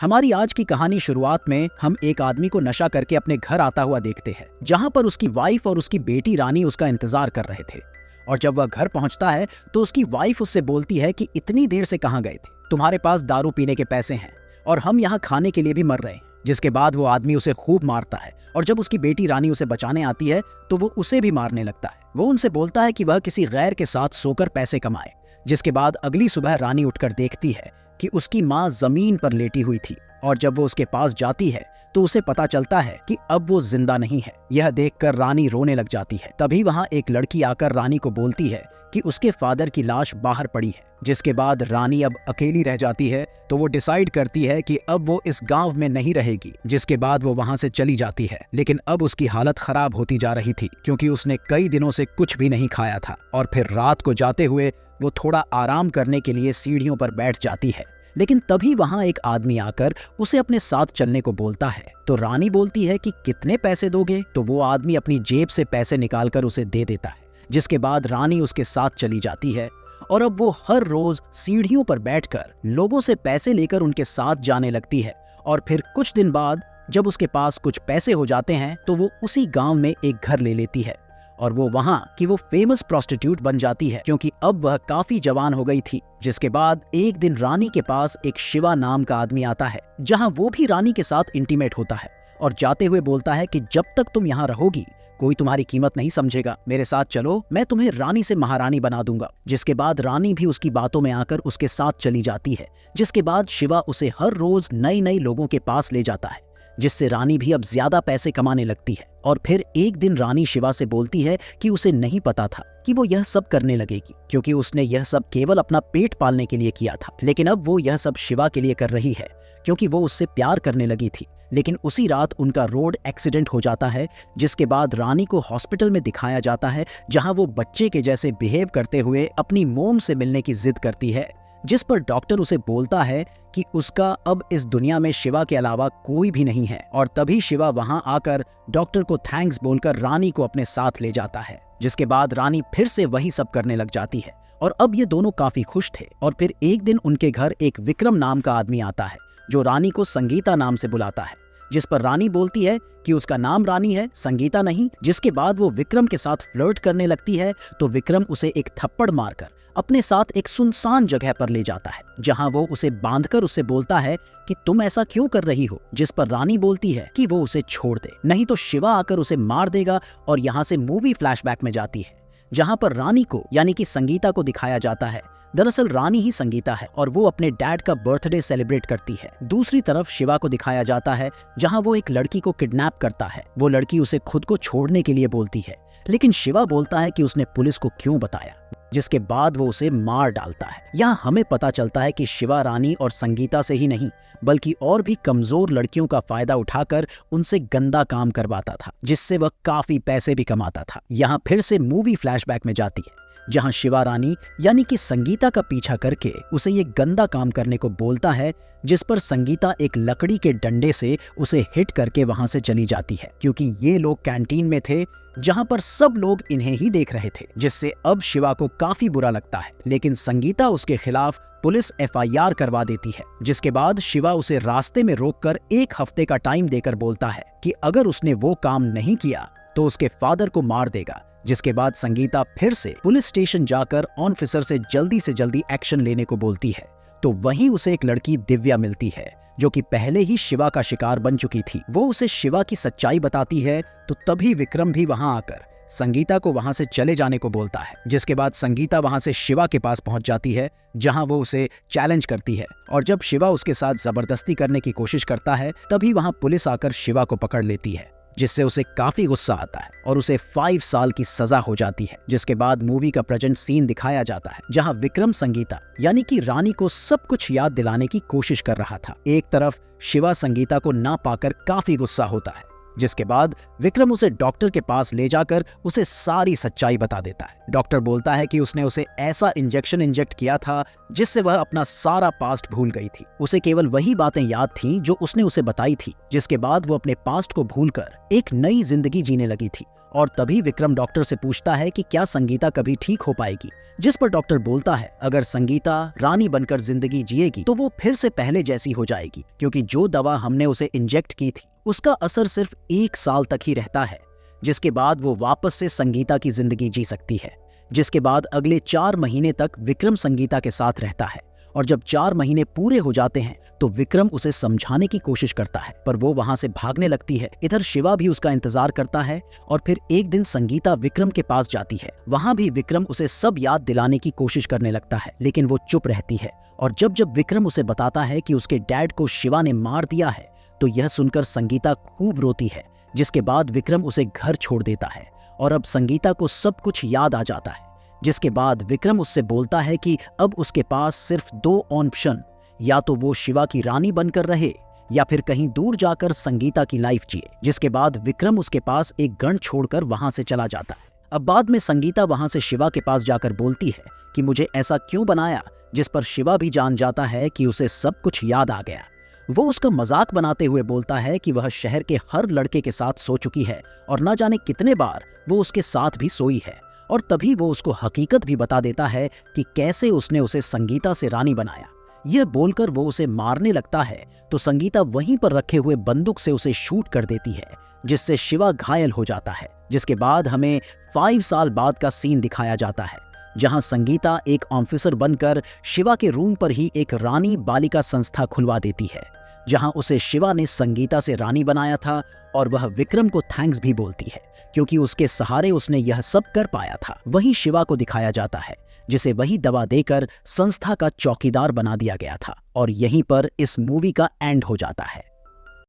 हमारी आज की कहानी शुरुआत में हम एक आदमी को नशा करके अपने घर आता हुआ देखते हैं, जहां पर उसकी वाइफ और उसकी बेटी रानी उसका इंतजार कर रहे थे। और जब वह घर पहुंचता है तो उसकी वाइफ उससे बोलती है कि इतनी देर से कहां गए थे, तुम्हारे पास दारू पीने के पैसे हैं और हम यहाँ खाने के लिए भी मर रहे हैं। जिसके बाद वो आदमी उसे खूब मारता है और जब उसकी बेटी रानी उसे बचाने आती है तो वो उसे भी मारने लगता है। वो उनसे बोलता है कि वह किसी गैर के साथ सोकर पैसे कमाए। जिसके बाद अगली सुबह रानी उठकर देखती है कि उसकी माँ जमीन पर लेटी हुई थी और जब वो उसके पास जाती है तो उसे पता चलता है कि अब वो जिंदा नहीं है। यह देखकर रानी रोने लग जाती है। तभी वहां एक लड़की आकर रानी को बोलती है कि उसके फादर की लाश बाहर पड़ी है। जिसके बाद रानी अब अकेली रह जाती है तो वो डिसाइड करती है कि अब वो इस गांव में नहीं रहेगी। जिसके बाद वो वहां से चली जाती है, लेकिन अब उसकी हालत खराब होती जा रही थी क्योंकि उसने कई दिनों से कुछ भी नहीं खाया था। और फिर रात को जाते हुए वो थोड़ा आराम करने के लिए सीढ़ियों पर बैठ जाती है, लेकिन तभी वहां एक आदमी आकर उसे अपने साथ चलने को बोलता है। तो रानी बोलती है कि कितने पैसे दोगे? तो वो आदमी अपनी जेब से पैसे निकालकर उसे दे देता है। जिसके बाद रानी उसके साथ चली जाती है और अब वो हर रोज सीढ़ियों पर बैठकर लोगों से पैसे लेकर उनके साथ जाने लगती है। और फिर कुछ दिन बाद जब उसके पास कुछ पैसे हो जाते हैं तो वो उसी गांव में एक घर ले लेती है और वो वहां की वो फेमस प्रोस्टिट्यूट बन जाती है क्योंकि अब वह काफी जवान हो गई थी। जिसके बाद एक दिन रानी के पास एक शिवा नाम का आदमी आता है, जहां वो भी रानी के साथ इंटीमेट होता है और जाते हुए बोलता है कि जब तक तुम यहाँ रहोगी कोई तुम्हारी कीमत नहीं समझेगा, मेरे साथ चलो, मैं तुम्हें रानी से महारानी बना दूंगा। जिसके बाद रानी भी उसकी बातों में आकर उसके साथ चली जाती है। जिसके बाद शिवा उसे हर रोज नए नए लोगों के पास ले जाता है, जिससे रानी भी अब ज्यादा पैसे कमाने लगती है। और फिर एक दिन रानी शिवा से बोलती है कि उसे नहीं पता था कि वो यह सब करने लगेगी, क्योंकि उसने यह सब केवल अपना पेट पालने के लिए किया था। लेकिन अब वो यह सब शिवा के लिए कर रही है क्योंकि वो उससे प्यार करने लगी थी। लेकिन उसी रात उनका रोड एक्सीडेंट हो जाता है। जिसके बाद रानी को हॉस्पिटल में दिखाया जाता है, जहां वो बच्चे के जैसे बिहेव करते हुए अपनी मोम से मिलने की जिद करती है। जिस पर डॉक्टर उसे बोलता है कि उसका अब इस दुनिया में शिवा के अलावा कोई भी नहीं है। और तभी शिवा वहां आकर डॉक्टर को थैंक्स बोलकर रानी को अपने साथ ले जाता है। जिसके बाद रानी फिर से वही सब करने लग जाती है और अब ये दोनों काफी खुश थे। और फिर एक दिन उनके घर एक विक्रम नाम का आदमी आता है जो रानी को संगीता नाम से बुलाता है। जिस पर रानी बोलती है कि उसका नाम रानी है, संगीता नहीं। जिसके बाद वो विक्रम के साथ फ्लर्ट करने लगती है तो विक्रम उसे एक थप्पड़ मारकर अपने साथ एक सुनसान जगह पर ले जाता है, जहां वो उसे बांधकर उससे बोलता है कि तुम ऐसा क्यों कर रही हो। जिस पर रानी बोलती है कि वो उसे छोड़ दे, नहीं तो शिवा आकर उसे मार देगा। और यहाँ से मूवी फ्लैशबैक में जाती है, जहां पर रानी को यानी कि संगीता को दिखाया जाता है। दरअसल रानी ही संगीता है और वो अपने डैड का बर्थडे सेलिब्रेट करती है। दूसरी तरफ शिवा को दिखाया जाता है, जहां वो एक लड़की को किडनैप करता है। वो लड़की उसे खुद को छोड़ने के लिए बोलती है, लेकिन शिवा बोलता है कि उसने पुलिस को क्यों बताया। जिसके बाद वो उसे मार डालता है। यहाँ हमें पता चलता है कि शिवा रानी और संगीता से ही नहीं बल्कि और भी कमजोर लड़कियों का फायदा उठाकर उनसे गंदा काम करवाता था, जिससे वह काफी पैसे भी कमाता था। यहाँ फिर से मूवी फ्लैशबैक में जाती है, जहां शिवा रानी यानी कि संगीता का पीछा करके उसे ये गंदा काम करने को बोलता है। जिस पर संगीता एक लकड़ी के डंडे से उसे हिट करके वहां से चली जाती है, क्योंकि ये लोग कैंटीन में थे जहां पर सब लोग इन्हें ही देख रहे थे। जिससे अब शिवा को काफी बुरा लगता है, लेकिन संगीता उसके खिलाफ पुलिस FIR करवा देती है। जिसके बाद शिवा उसे रास्ते में रोककर 1 हफ्ते का टाइम देकर बोलता है कि अगर उसने वो काम नहीं किया तो उसके फादर को मार देगा। जिसके बाद संगीता फिर से पुलिस स्टेशन जाकर ऑफिसर से जल्दी एक्शन लेने को बोलती है। तो वहीं उसे एक लड़की दिव्या मिलती है, जो कि पहले ही शिवा का शिकार बन चुकी थी। वो उसे शिवा की सच्चाई बताती है। तो तभी विक्रम भी वहां आकर संगीता को वहां से चले जाने को बोलता है। जिसके बाद संगीता वहां से शिवा के पास पहुंच जाती है, जहां वो उसे चैलेंज करती है। और जब शिवा उसके साथ जबरदस्ती करने की कोशिश करता है, तभी वहां पुलिस आकर शिवा को पकड़ लेती है, जिससे उसे काफी गुस्सा आता है और उसे 5 साल की सजा हो जाती है। जिसके बाद मूवी का प्रेजेंट सीन दिखाया जाता है, जहां विक्रम संगीता यानी कि रानी को सब कुछ याद दिलाने की कोशिश कर रहा था। एक तरफ शिवा संगीता को ना पाकर काफी गुस्सा होता है। जिसके बाद विक्रम उसे डॉक्टर के पास ले जाकर उसे सारी सच्चाई बता देता है। डॉक्टर बोलता है कि उसने उसे ऐसा इंजेक्शन इंजेक्ट किया था जिससे वह अपना सारा पास्ट भूल गई थी। उसे केवल वही बातें याद थीं जो उसने उसे बताई थी। जिसके बाद वो अपने पास्ट को भूलकर एक नई जिंदगी जीने लगी थी और तभी विक्रम डॉक्टर से पूछता है कि क्या संगीता कभी ठीक हो पाएगी, जिस पर डॉक्टर बोलता है अगर संगीता रानी बनकर जिंदगी जिएगी तो वो फिर से पहले जैसी हो जाएगी, क्योंकि जो दवा हमने उसे इंजेक्ट की थी उसका असर सिर्फ 1 साल तक ही रहता है, जिसके बाद वो वापस से संगीता की जिंदगी जी सकती है। जिसके बाद अगले 4 महीने तक विक्रम संगीता के साथ रहता है और जब 4 महीने पूरे हो जाते हैं तो विक्रम उसे समझाने की कोशिश करता है, पर वो वहां से भागने लगती है। इधर शिवा भी उसका इंतजार करता है और फिर एक दिन संगीता विक्रम के पास जाती है। वहां भी विक्रम उसे सब याद दिलाने की कोशिश करने लगता है, लेकिन वो चुप रहती है। और जब जब विक्रम उसे बताता है कि उसके डैड को शिवा ने मार दिया है तो यह सुनकर संगीता खूब रोती है। जिसके बाद विक्रम उसे घर छोड़ देता है और अब संगीता को सब कुछ याद आ जाता है। जिसके बाद विक्रम उससे बोलता है कि अब उसके पास सिर्फ 2 ऑप्शन, या तो वो शिवा की रानी बनकर रहे या फिर कहीं दूर जाकर संगीता की लाइफ जिए। जिसके बाद विक्रम उसके पास एक गन छोड़कर वहां से चला जाता है। अब बाद में संगीता वहां से शिवा के पास जाकर बोलती है कि मुझे ऐसा क्यों बनाया, जिस पर शिवा भी जान जाता है कि उसे सब कुछ याद आ गया। वो उसका मजाक बनाते हुए बोलता है कि वह शहर के हर लड़के के साथ सो चुकी है और न जाने कितने बार वो उसके साथ भी सोई है। और तभी वो उसको हकीकत भी बता देता है कि कैसे उसने उसे संगीता से रानी बनाया। यह बोलकर वो उसे मारने लगता है तो संगीता वहीं पर रखे हुए बंदूक से उसे शूट कर देती है, जिससे शिवा घायल हो जाता है। जिसके बाद हमें 5 साल बाद का सीन दिखाया जाता है, जहां संगीता एक ऑफिसर बनकर शिवा के रूम पर ही एक रानी बालिका संस्था खुलवा देती है, जहां उसे शिवा ने संगीता से रानी बनाया था। और वह विक्रम को थैंक्स भी बोलती है, क्योंकि उसके सहारे उसने यह सब कर पाया था। वहीं शिवा को दिखाया जाता है, जिसे वही दवा देकर संस्था का चौकीदार बना दिया गया था। और यहीं पर इस मूवी का एंड हो जाता है।